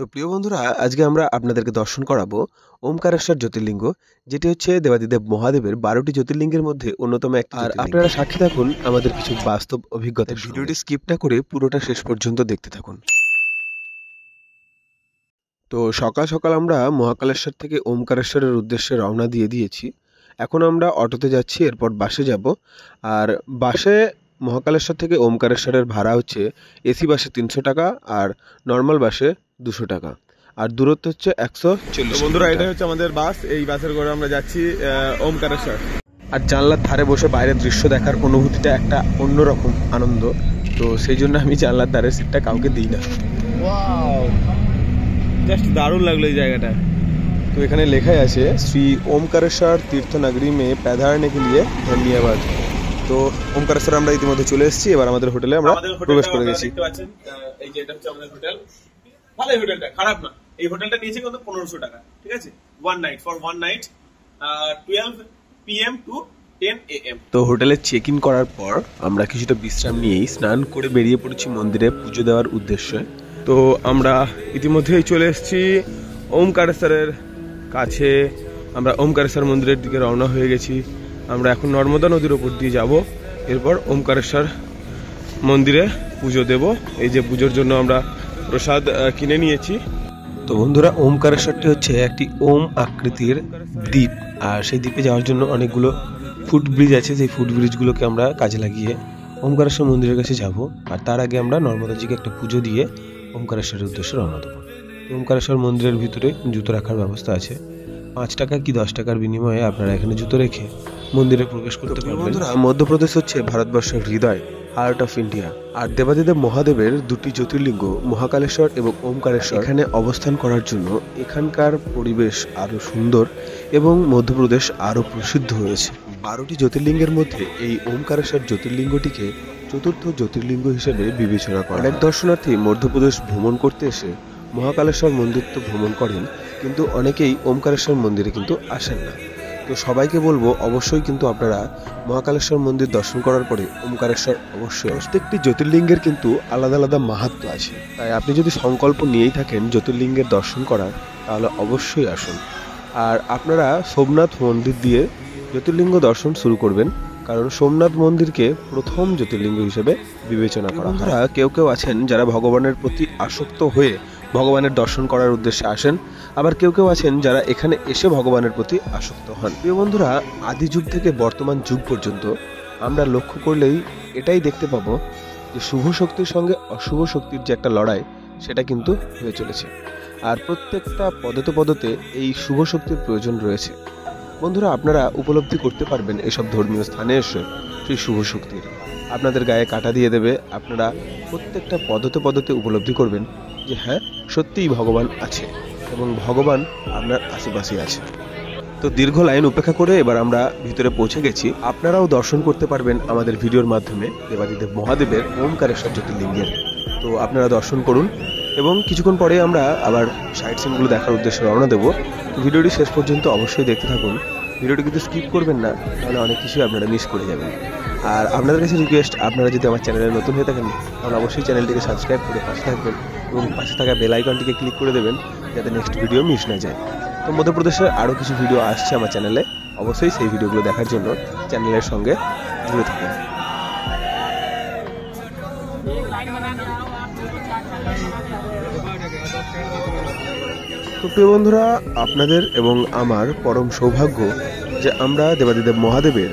তো প্রিয় বন্ধুরা, আজকে আমরা আপনাদেরকে দর্শন করাবো ওমকারেশ্বর জ্যোতির্লিঙ্গ, যেটি হচ্ছে দেবাদিদেব মহাদেবের 12টি জ্যোতির্লিঙ্গের মধ্যে অন্যতম একটি। আর আপনারা সাক্ষী থাকুন আমাদের কিছু বাস্তব অভিজ্ঞতা। ভিডিওটি স্কিপ না করে পুরোটা শেষ পর্যন্ত দেখতে থাকুন। তো সকাল সকাল আমরা মহাকালেশ্বর থেকে ওমকারেশ্বরের উদ্দেশ্যে রওনা দিয়ে দিয়েছি। এখন আমরা অটোতে যাচ্ছি, এরপর বাসে যাব। আর বাসে মহাকালেশ্বর থেকে ওমকারেশ্বরের ভাড়া হচ্ছে এসি বাসে 300 টাকা আর নর্মাল বাসে 200 টাকা, আর দূরত্ব হচ্ছে 140। বন্ধুরা, এটা হচ্ছে আমাদের বাস। এই বাসের করে আমরা যাচ্ছি ওমকারেশ্বর। আর জানলার ধারে বসে বাইরের দৃশ্য দেখার অনুভূতিটা একটা অন্যরকম আনন্দ। তো সেই জন্য আমি জানলার ধারের সিটটা কাউকে দিই না। জাস্ট দারুণ লাগলো এই জায়গাটা। তো এখানে লেখাই আছে শ্রী ওমকারেশ্বর তীর্থনগরী মে पैदारने के लिए ধন্যবাদ। তো ওমকারেশ্বর আমরা ইতিমধ্যে চলে এসেছি। এবার আমাদের হোটেলে আমরা প্রবেশ করে গেছি। দেখতে পাচ্ছেন, এই যে এটা হচ্ছে আমাদের হোটেল। ভালো হোটেলটা, খারাপ না। এই হোটেলটা নিয়েছে কত? 1500 টাকা। ঠিক আছে, one night, for one night 12 PM to 10 AM। তো হোটেলে চেক ইন করার পর আমরা কিছুটা বিশ্রাম নিয়েই স্নান করে বেরিয়ে পড়েছি মন্দিরে পুজো দেওয়ার উদ্দেশ্যে। তো আমরা ইতিমধ্যেই চলে এসেছি ওমকারেশ্বরের কাছে। আমরা ওমকারেশ্বর মন্দিরের দিকে রওনা হয়ে গেছি। আমরা এখন নর্মদা নদীর ওপর দিয়ে যাব, এরপর ওমকারেশ্বর মন্দিরে পুজো দেব। এই যে পুজোর জন্য আমরা প্রসাদ কিনে নিয়েছি। তো বন্ধুরা, ওমকারেশ্বরটি হচ্ছে একটি ওম আকৃতির দ্বীপ, আর সেই দ্বীপে যাওয়ার জন্য অনেকগুলো ফুট ব্রিজ আছে। সেই ফুট ব্রিজগুলোকে আমরা কাজে লাগিয়ে ওমকারেশ্বর মন্দিরের কাছে যাব। আর তার আগে আমরা নর্মদাজিকে একটা পুজো দিয়ে ওমকারেশ্বরের উদ্দেশ্যে রওনা দেবো। ওমকারেশ্বর মন্দিরের ভিতরে জুতো রাখার ব্যবস্থা আছে। 5 টাকা কি 10 টাকার বিনিময়ে আপনারা এখানে জুতো রেখে মন্দিরে প্রবেশ করতে পারবেন। বন্ধুরা, মধ্যপ্রদেশ হচ্ছে ভারতবর্ষের হৃদয়, হার্ট অফ ইন্ডিয়া। আর দেবাদিদেব মহাদেবের 2টি জ্যোতির্লিঙ্গ মহাকালেশ্বর এবং ওমকারেশ্বর এখানে অবস্থান করার জন্য এখানকার পরিবেশ আরো সুন্দর এবং মধ্যপ্রদেশ আরো প্রসিদ্ধ হয়েছে। 12টি জ্যোতির্লিঙ্গের মধ্যে এই ওমকারেশ্বর জ্যোতির্লিঙ্গটিকে চতুর্থ জ্যোতির্লিঙ্গ হিসেবে বিবেচনা করা। অনেক দর্শনার্থী মধ্যপ্রদেশ ভ্রমণ করতে এসে মহাকালেশ্বর মন্দির তো ভ্রমণ করেন, কিন্তু অনেকেই ওমকারেশ্বর মন্দিরে কিন্তু আসেন না। তো সবাইকে বলবো অবশ্যই কিন্তু আপনারা মহাকালেশ্বর মন্দির দর্শন করার পরে ওমকারেশ্বর অবশ্যই। প্রত্যেকটি জ্যোতির্লিঙ্গের কিন্তু আলাদা আলাদা মাহাত্ম্য আছে, তাই আপনি যদি সংকল্প নিয়েই থাকেন জ্যোতির্লিঙ্গের দর্শন করার, তাহলে অবশ্যই আসুন। আর আপনারা সোমনাথ মন্দির দিয়ে জ্যোতির্লিঙ্গ দর্শন শুরু করবেন, কারণ সোমনাথ মন্দিরকে প্রথম জ্যোতির্লিঙ্গ হিসেবে বিবেচনা করা হয়। কেউ কেউ আছেন যারা ভগবানের প্রতি আসক্ত হয়ে ভগবানের দর্শন করার উদ্দেশ্যে আসেন, আবার কেউ কেউ আছেন যারা এখানে এসে ভগবানের প্রতি আসক্ত হন। প্রিয় বন্ধুরা, আদি যুগ থেকে বর্তমান যুগ পর্যন্ত আমরা লক্ষ্য করলেই এটাই দেখতে পাবো যে শুভ শক্তির সঙ্গে অশুভ শক্তির যে একটা লড়াই, সেটা কিন্তু হয়ে চলেছে। আর প্রত্যেকটা পদতে পদতে এই শুভ শক্তির প্রয়োজন রয়েছে। বন্ধুরা, আপনারা উপলব্ধি করতে পারবেন এসব ধর্মীয় স্থানে এসে সেই শুভ শক্তির। আপনাদের গায়ে কাটা দিয়ে দেবে। আপনারা প্রত্যেকটা পদতে পদতে উপলব্ধি করবেন যে হ্যাঁ, সত্যিই ভগবান আছে এবং ভগবান আপনার আশেপাশে আছে। তো দীর্ঘ লাইন উপেক্ষা করে এবার আমরা ভিতরে পৌঁছে গেছি। আপনারাও দর্শন করতে পারবেন আমাদের ভিডিওর মাধ্যমে দেবাদিদেব মহাদেবের ওমকারেশ্বর জ্যোতির্লিঙ্গের। তো আপনারা দর্শন করুন এবং কিছুক্ষণ পরে আমরা আবার সাইট সিনগুলো দেখার উদ্দেশ্যে রওনা দেবো। তো ভিডিওটি শেষ পর্যন্ত অবশ্যই দেখতে থাকুন। ভিডিওটি কিন্তু স্কিপ করবেন না, তাহলে অনেক কিছুই আপনারা মিস করে যাবেন। আর আপনাদের কাছে রিকোয়েস্ট, আপনারা যদি আমার চ্যানেলে নতুন হয়ে থাকেন তাহলে অবশ্যই চ্যানেলটিকে সাবস্ক্রাইব করে পাশে থাকবেন এবং পাশে থাকা বেল আইকনটিকে ক্লিক করে দেবেন, যাতে নেক্সট ভিডিও মিস না যায়। তো মধ্যপ্রদেশের আরও কিছু ভিডিও আসছে আমার চ্যানেলে, অবশ্যই সেই ভিডিওগুলো দেখার জন্য চ্যানেলের সঙ্গে জুড়ে থাকুন। তো প্রিয় বন্ধুরা, আপনাদের এবং আমার পরম সৌভাগ্য যে আমরা দেবাদিদেব মহাদেবের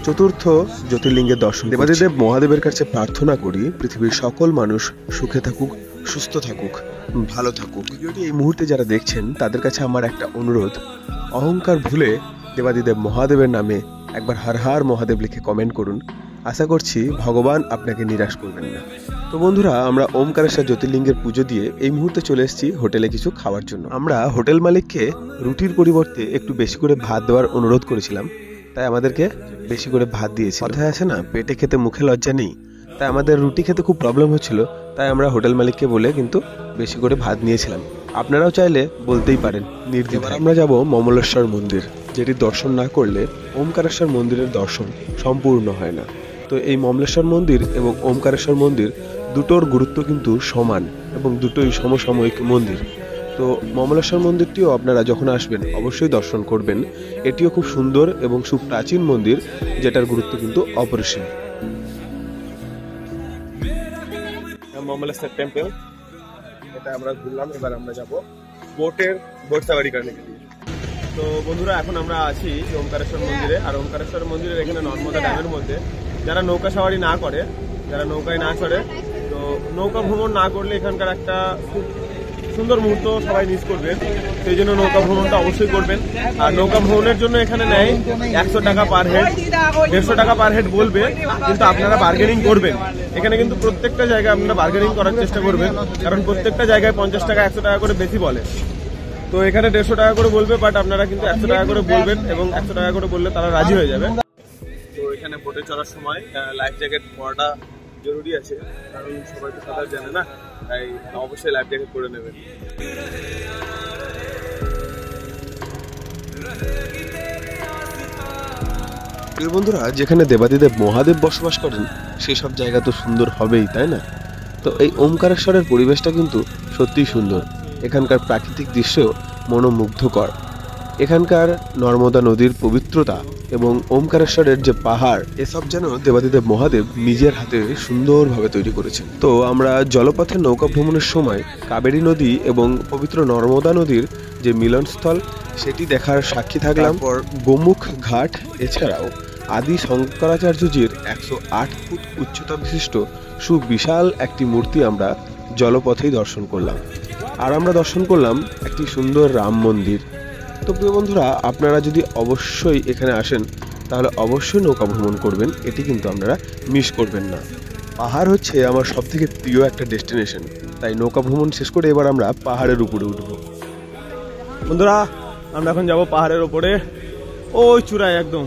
চতুর্থ জ্যোতির্লিঙ্গের দর্শন। দেবাদিদেব মহাদেবের কাছে প্রার্থনা করি পৃথিবীর সকল মানুষ সুখে থাকুক, সুস্থ থাকুক, ভালো থাকুক। ভিডিওটি এই মুহূর্তে যারা দেখছেন তাদের কাছে আমার একটা অনুরোধ, অহংকার ভুলে দেবাদিদেব মহাদেবের নামে একবার হর হর মহাদেব লিখে কমেন্ট করুন। আশা করছি ভগবান আপনাকে নিরাশ করবেন না। তো বন্ধুরা, আমরা ওমকারেশ্বর জ্যোতির্লিঙ্গের পুজো দিয়ে এই মুহূর্তে চলে এসেছি হোটেলে কিছু খাওয়ার জন্য। আমরা হোটেল মালিককে রুটির পরিবর্তে একটু বেশি করে ভাত দেওয়ার অনুরোধ করেছিলাম, তাই আমাদেরকে বেশি করে ভাত দিয়েছে। কথায় আছে না, পেটে খেতে মুখে লজ্জা নেই। তাই আমাদের রুটি খেতে খুব প্রবলেম হচ্ছিল, তাই আমরা হোটেল মালিককে বলে কিন্তু বেশি করে ভাত নিয়েছিলাম। আপনারাও চাইলে বলতেই পারেন নির্দ্বিধায়। আমরা যাব মমলেশ্বর মন্দির, যেটি দর্শন না করলে ওমকারেশ্বর মন্দিরের দর্শন সম্পূর্ণ হয় না। তো এই মমলেশ্বর মন্দির এবং ওমকারেশ্বর মন্দির দুটোর গুরুত্ব কিন্তু সমান। এবং দুটোই সমসাময়িক মন্দির। তো মমলেশ্বর মন্দিরটিও আপনারা যখন আসবেন অবশ্যই দর্শন করবেন। এটিও খুব সুন্দর এবং সুপ্রাচীন মন্দির, যেটার গুরুত্ব কিন্তু অপরিসীম। মমলেশ্বর টেম্পল, এটা আমরা ঘুরলাম। এবার আমরা যাব বোট সাওয়ারি করতে। তো বন্ধুরা, এখন আমরা আছি ওমকারেশ্বর মন্দিরে। আর ওমকারেশ্বর মন্দিরের এখানে নর্মদা ড্যামের মধ্যে যারা নৌকা সাওয়ারি না করে, যারা নৌকায় না চড়ে, তো নৌকা ভ্রমণ না করলে এখানকার একটা খুব সুন্দর মুহূর্ত সবাই মিস করবেন। সেই জন্য নৌকা ভ্রমণটা অবশ্যই করবেন। আর নৌকা ভ্রমণের জন্য এখানে নেয় 100 টাকা পার হেড, 150 টাকা পার হেড বলবে, কিন্তু আপনারা বার্গেনিং করবেন। এখানে কিন্তু প্রত্যেকটা জায়গায় আপনারা বার্গেনিং করার চেষ্টা করবেন, কারণ প্রত্যেকটা জায়গায় 50 টাকা 100 টাকা করে বেশি বলে। তো এখানে 150 টাকা করে বলবে, বাট আপনারা কিন্তু 100 টাকা করে বলবেন, এবং 100 টাকা করে বললে তারা রাজি হয়ে যাবে। তো এখানে বোটে চড়ার সময় লাইফ জ্যাকেট পরাটা জরুরি আছে, কারণ সবাই তো সাঁতার জানে না, তাই অবশ্যই লাইফ জ্যাকেট পরে নেবেন। প্রিয় বন্ধুরা, যেখানে দেবাদিদেব মহাদেব বসবাস করেন সেই সব জায়গা তো সুন্দর হবেই, তাই না? তো এই ওমকারেশ্বরের পরিবেশটা কিন্তু সত্যিই সুন্দর। এখানকার প্রাকৃতিক দৃশ্য মনোমুগ্ধকর। এখানকার নর্মদা নদীর পবিত্রতা এবং ওমকারেশ্বরের যে পাহাড়, এসব যেন দেবাদিদেব মহাদেব নিজের হাতে সুন্দরভাবে তৈরি করেছেন। তো আমরা জলপথে নৌকা ভ্রমণের সময় কাবেরী নদী এবং পবিত্র নর্মদা নদীর যে মিলনস্থল, সেটি দেখার সাক্ষী থাকলাম। পর গোমুখ ঘাট, এছাড়াও আদি শঙ্করাচার্যজির 108 ফুট উচ্চতা বিশিষ্ট সুবিশাল একটি মূর্তি আমরা জলপথেই দর্শন করলাম। আর আমরা দর্শন করলাম একটি সুন্দর রাম মন্দির। তো প্রিয় বন্ধুরা, আপনারা যদি অবশ্যই এখানে আসেন তাহলে অবশ্যই নৌকা ভ্রমণ করবেন, এটি কিন্তু আপনারা মিস করবেন না। পাহাড় হচ্ছে আমার সবথেকে প্রিয় একটা ডেস্টিনেশন, তাই নৌকা ভ্রমণ শেষ করে এবার আমরা পাহাড়ের উপরে উঠব। বন্ধুরা, আমরা এখন যাব পাহাড়ের উপরে, ওই চূড়ায় একদম।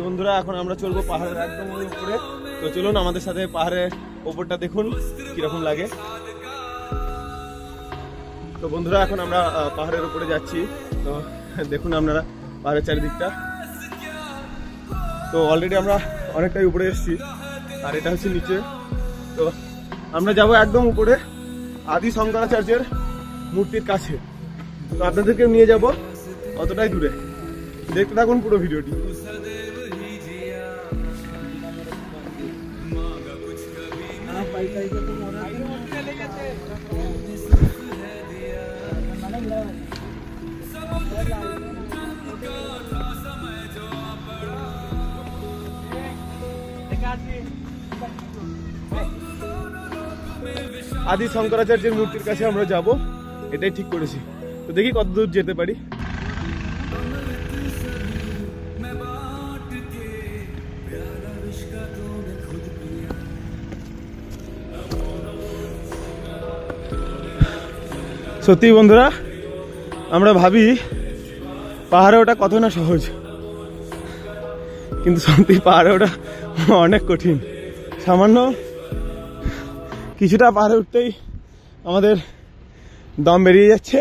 বন্ধুরা, এখন আমরা চলবো পাহাড়ের একদম উপরে। তো চলুন আমাদের সাথে পাহাড়ের উপরটা দেখুন কিরকম লাগে। তো বন্ধুরা, এখন আমরা পাহাড়ের উপরে যাচ্ছি। তো দেখুন আপনারা পাহাড়ের চারিদিকটা। তো অলরেডি আমরা অনেকটাই উপরে এসেছি, আর এটা হচ্ছে নিচে। তো আমরা যাব একদম উপরে আদি শঙ্করাচার্যের মূর্তির কাছে। তো আপনাদেরকে নিয়ে যাব অতটাই দূরে, দেখতে থাকুন পুরো ভিডিওটি। আদি শঙ্করাচার্যের মূর্তির কাছে আমরা যাব, এটাই ঠিক করেছি। তো দেখি কত দূর যেতে পারি। সত্যি বন্ধুরা, আমরা ভাবি পাহাড়ে ওটা কত না সহজ, কিন্তু সত্যি পাহাড়ে ওটা অনেক কঠিন। সামান্য কিছুটা পাহাড়ে উঠতেই আমাদের দম বেরিয়ে যাচ্ছে।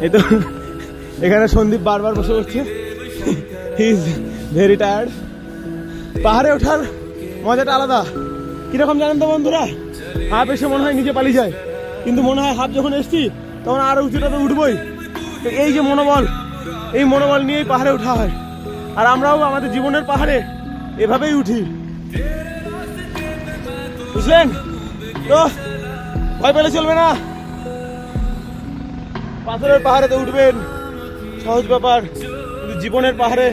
এই তো এখানে সন্দীপ বারবার বসে পড়ছে, হি ইজ ভেরি টায়ার্ড। পাহাড়ে ওঠার মজাটা আলাদা। কিরকম জানেন তো বন্ধুরা, হাফ এসে মনে হয় নিচে পালিয়ে যায়, কিন্তু মনে হয় হাফ যখন এসছি তখন আরো উঁচুটাতে উঠবই। এই যে মনোবল, এই মনোবল নিয়েই পাহাড়ে ওঠা হয়। আর আমরাও আমাদের জীবনের পাহাড়ে এভাবেই উঠি, বুঝলেন তো? ভয় পেলে চলবে না, পাথরের পাহাড়েতে উঠবেন, সহজ ব্যাপার। কিন্তু জীবনের পাহাড়ে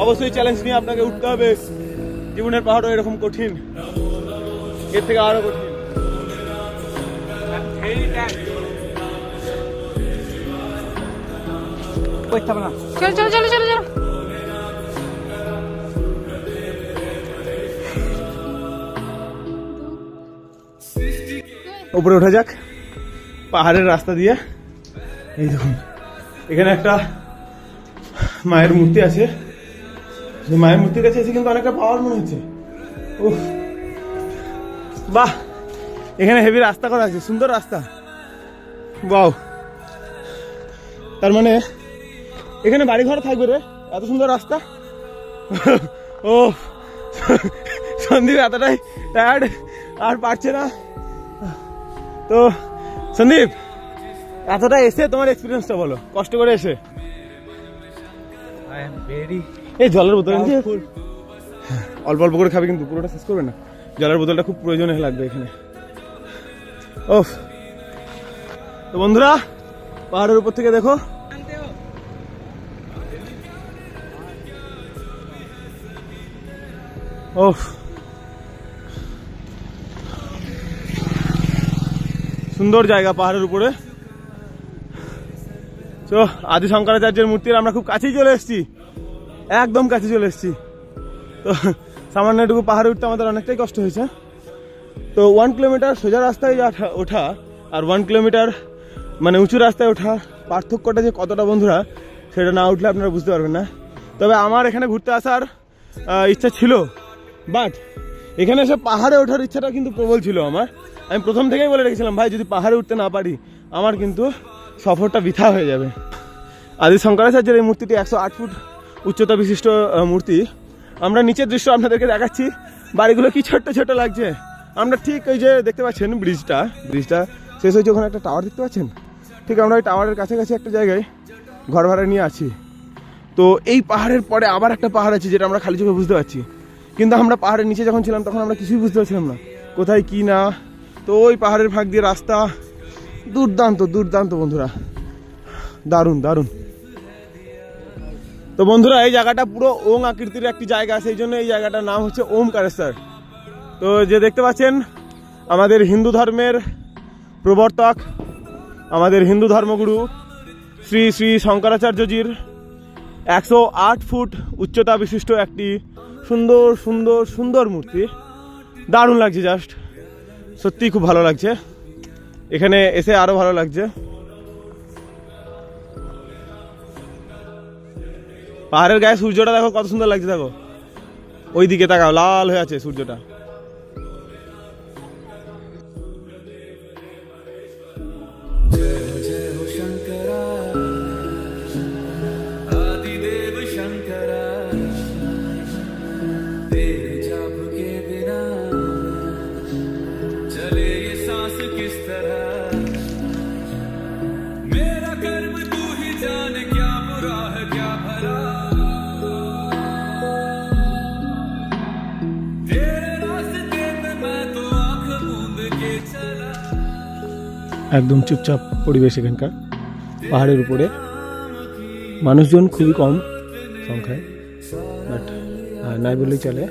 অবশ্যই চ্যালেঞ্জ নিয়ে আপনাকে উঠতে হবে। জীবনের পাহাড়ও এরকম কঠিন, এর থেকে আরো কঠিন। চলো চলো চলো চলো চলো। উপরে ওঠা যাক পাহাড়ের রাস্তা দিয়ে। এই দেখুন, এখানে একটা মায়ের মূর্তি আছে। মায়ের মূর্তির কাছে এসে কিন্তু অনেকটা পাওয়ার মনে হচ্ছে। বাহ, এখানে হেভি রাস্তা করা আছে, সুন্দর রাস্তা। বাও, তার মানে এখানে বাড়ি ঘর থাকবে রে, এত সুন্দর রাস্তা। ও সন্দীপ এতটাই টায়ার্ড, আর পারছে না। তো সন্দীপ, এতটা এসে তোমার এক্সপিরিয়েন্সটা বলো, কষ্ট করে এসে। এই জলের বোতল অল্প অল্প করে খাবে, কিন্তু পুরোটা শেষ করবে না। জলের বোতলটা খুব প্রয়োজনীয় লাগবে এখানে। ওফ, তো বন্ধুরা পাহাড়ের উপর থেকে দেখো, ওফ সুন্দর জায়গা পাহাড়ের উপরে। তো আদি শঙ্করাচার্যের মূর্তির আমরা খুব কাছেই চলে এসেছি, একদম কাছে চলে এসেছি। তো সামান্য এটুকু পাহাড়ে উঠতে আমাদের অনেকটাই কষ্ট হয়েছে। তো 1 কিলোমিটার সোজা রাস্তায় ওঠা আর 1 কিলোমিটার মানে উঁচু রাস্তায় ওঠা, পার্থক্যটা যে কতটা বন্ধুরা, সেটা না উঠলে আপনারা বুঝতে পারবেন না। তবে আমার এখানে ঘুরতে আসার ইচ্ছা ছিল, বাট এখানে এসে পাহাড়ে ওঠার ইচ্ছাটা কিন্তু প্রবল ছিল আমার। আমি প্রথম থেকেই বলে রেখেছিলাম, ভাই যদি পাহাড়ে উঠতে না পারি আমার কিন্তু সফরটা বৃথা হয়ে যাবে। আদি শঙ্করাচার্যের এই মূর্তিটি 108 ফুট উচ্চতা বিশিষ্ট মূর্তি। আমরা নিচের দৃশ্য আপনাদেরকে দেখাচ্ছি, বাড়িগুলো কি ছোট্ট ছোট লাগছে। আমরা ঠিক ওই যে দেখতে পাচ্ছেন ব্রিজটা শেষ হয়েছে, ওখানে একটা টাওয়ার দেখতে পাচ্ছেন, ঠিক আমরা ওই টাওয়ারের কাছাকাছি একটা জায়গায় ঘর ভাড়া নিয়ে আছি। তো এই পাহাড়ের পরে আবার একটা পাহাড় আছে, যেটা আমরা খালি চোখে বুঝতে পারছি, কিন্তু আমরা পাহাড়ের নিচে যখন ছিলাম তখন আমরা কিছুই বুঝতে পারছিলাম না কোথায় কি না। তো ওই পাহাড়ের ফাঁক দিয়ে রাস্তা, দুর্দান্ত দুর্দান্ত বন্ধুরা, দারুণ দারুণ। তো বন্ধুরা এই জায়গাটা পুরো ওম আকৃতির একটি জায়গা, সেই জন্য এই জায়গাটার নাম হচ্ছে ওমকারেশ্বর। তো যে দেখতে পাচ্ছেন আমাদের হিন্দু ধর্মের প্রবর্তক, আমাদের হিন্দু ধর্মগুরু শ্রী শ্রী শঙ্করাচার্যজির 108 ফুট উচ্চতা বিশিষ্ট একটি সুন্দর সুন্দর সুন্দর মূর্তি। দারুণ লাগছে, জাস্ট সত্যিই খুব ভালো লাগছে, এখানে এসে আরো ভালো লাগছে। পাহাড়ের গায়ে সূর্যটা দেখো কত সুন্দর লাগছে, দেখো ওই দিকে তাকাও, লাল হয়ে আছে সূর্যটা। একদম চুপচাপ পরিবেশ এখানকার, পাহাড়ের উপরে মানুষজন খুবই কম সংখ্যায়, বাট নাই বললেই চলে,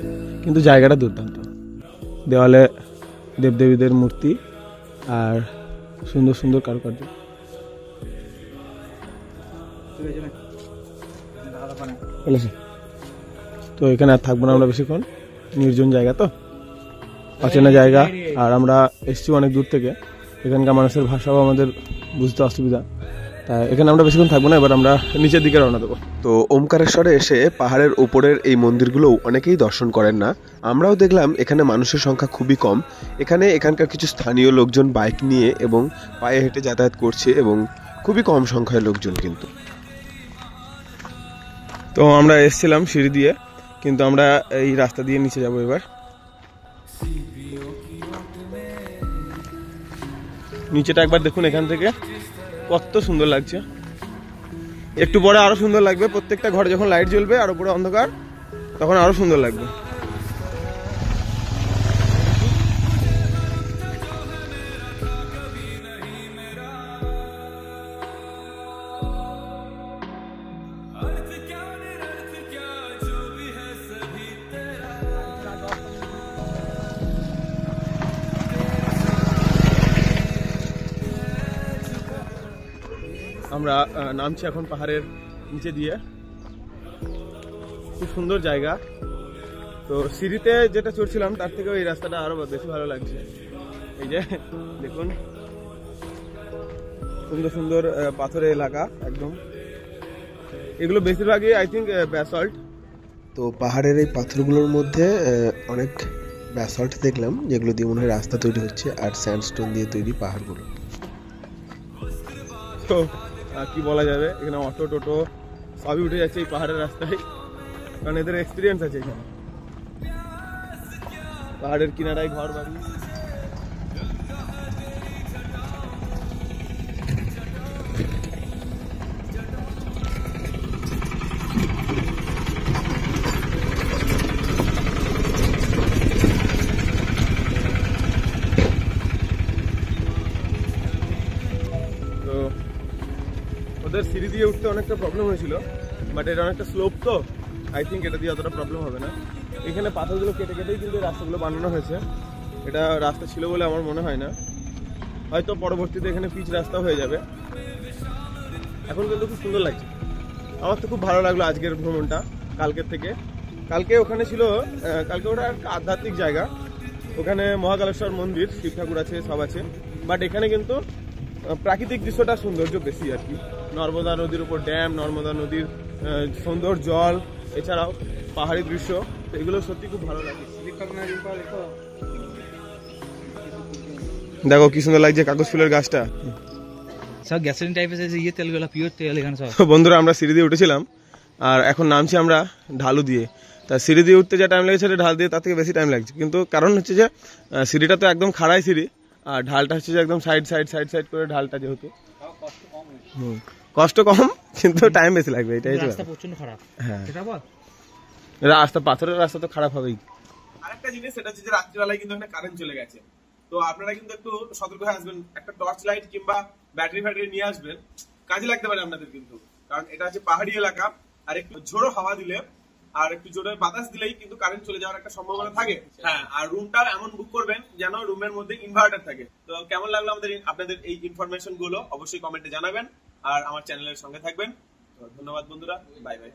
কিন্তু জায়গাটা দুর্দান্ত। দেওয়ালে দেবদেবীদের মূর্তি আর সুন্দর সুন্দর কারুকার্য। তো এখানে আর থাকবো না আমরা বেশিক্ষণ, নির্জন জায়গা তো, অচেনা জায়গা, আর আমরা এসছি অনেক দূর থেকে, এখানকার মানুষের ভাষাও আমাদের বুঝতে অসুবিধা, তাই এখানে আমরা বেশিক্ষণ থাকবো না, এবার আমরা নিচের দিকে রওনা দেবো। তো ওমকারেশ্বরে এসে পাহাড়ের উপরের এই মন্দিরগুলোও অনেকেই দর্শন করেন না। আমরাও দেখলাম এখানে মানুষের সংখ্যা খুবই কম। এখানকার কিছু স্থানীয় লোকজন বাইক নিয়ে এবং পায়ে হেঁটে যাতায়াত করছে, এবং খুবই কম সংখ্যায় লোকজন কিন্তু। তো আমরা এসেছিলাম সিঁড়ি দিয়ে, কিন্তু আমরা এই রাস্তা দিয়ে নিচে যাবো এবার। নিচেটা একবার দেখুন, এখান থেকে কত সুন্দর লাগছে। একটু পরে আরো সুন্দর লাগবে, প্রত্যেকটা ঘরে যখন লাইট জ্বলবে আর উপরে অন্ধকার, তখন আরো সুন্দর লাগবে। আমরা নামছি এখন পাহাড়ের নিচে দিয়ে, খুব সুন্দর জায়গা। তো সিঁড়িতে যেটা চড়ছিলাম তার থেকেও এই রাস্তাটা আরো বেশি ভালো লাগছে। এই যে দেখুন, সুন্দর সুন্দর পাথরের এলাকা একদম, এগুলো বেশিরভাগই আই থিঙ্ক ব্যাসল্ট। তো পাহাড়ের এই পাথরগুলোর মধ্যে অনেক ব্যাসল্ট দেখলাম, যেগুলো দিয়ে মনে হয় রাস্তা তৈরি হচ্ছে, আর স্যান্ডস্টোন দিয়ে তৈরি পাহাড়গুলো। তো কি বলা যাবে, এখানে অটো টোটো সবই উঠে যাচ্ছে এই পাহাড়ের রাস্তায়, কারণ এদের এক্সপিরিয়েন্স আছে এখানে। পাহাড়ের কিনারায় ঘর বাড়ি। তো ওদের সিঁড়ি দিয়ে উঠতে অনেকটা প্রবলেম হয়েছিল, বাট এটা অনেকটা স্লোপ, তো আই থিঙ্ক এটা দিয়ে অতটা প্রবলেম হবে না। এখানে পাথরগুলো কেটে কেটেই কিন্তু রাস্তাগুলো বানানো হয়েছে, এটা রাস্তা ছিল বলে আমার মনে হয় না, হয়তো পরবর্তীতে এখানে পিচ রাস্তা হয়ে যাবে। এখন কিন্তু খুব সুন্দর লাগছে, আমার তো খুব ভালো লাগলো আজকের ভ্রমণটা কালকের থেকে। কালকে ওখানে ছিল, কালকে ওটা একটা আধ্যাত্মিক জায়গা, ওখানে মহাকালেশ্বর মন্দির, শিব ঠাকুর আছে, সব আছে, বাট এখানে কিন্তু প্রাকৃতিক দৃশ্যটা সৌন্দর্য বেশি আর কি। নর্মদা নদীর উপর ড্যাম, নর্মদা নদীর সুন্দর জল, এছাড়াও পাহাড়ি দৃশ্য, তো এগুলো সত্যি খুব ভালো লাগে। দেখো কি সুন্দর লাগছে কাগজ ফুলের গাছটা। সব গ্যাসোলিন টাইপের ইয়ে তেলগুলো, পিওর তেল এখানে সব। বন্ধুরা আমরা সিঁড়ি দিয়ে উঠেছিলাম, আর এখন নামছি আমরা ঢালু দিয়ে। তা সিঁড়ি দিয়ে উঠতে যা টাইম লেগেছে ঢাল দিয়ে তার থেকে বেশি টাইম লাগছে, কিন্তু কারণ হচ্ছে যে সিঁড়িটা তো একদম খাড়াই সিঁড়ি, আর ঢালটা হচ্ছে যে একদম সাইড সাইড সাইড সাইড করে ঢালটা, যেহেতু কষ্ট কম কিন্তু টাইম বেশি লাগবে, এটাই রাস্তা প্রচন্ড খারাপ। হ্যাঁ, সেটা বল, রাস্তা পাথরের রাস্তা তো খারাপ হবেই। আরেকটা জিনিস সেটা হচ্ছে যে রাত্রিবেলায় কিন্তু এখানে কারেন্ট চলে গেছে, তো আপনারা কিন্তু একটু সতর্ক হয়ে আসবেন, একটা টর্চ লাইট কিংবা ব্যাটারি ফ্যাটারি নিয়ে আসবেন, কাজে লাগতে পারে আপনাদের কিন্তু, কারণ এটা হচ্ছে পাহাড়ি এলাকা, আর একটু ঝোড়ো হাওয়া দিলে আর একটু জোরে বাতাস দিলেই কিন্তু কারেন্ট চলে যাওয়ার একটা সম্ভাবনা থাকে। হ্যাঁ, আর রুমটা এমন বুক করবেন যেন রুমের মধ্যে ইনভার্টার থাকে। তো কেমন লাগলো আপনাদের এই ইনফরমেশন গুলো অবশ্যই কমেন্টে জানাবেন, আর আমার চ্যানেলের সঙ্গে থাকবেন। তো ধন্যবাদ বন্ধুরা, বাই বাই।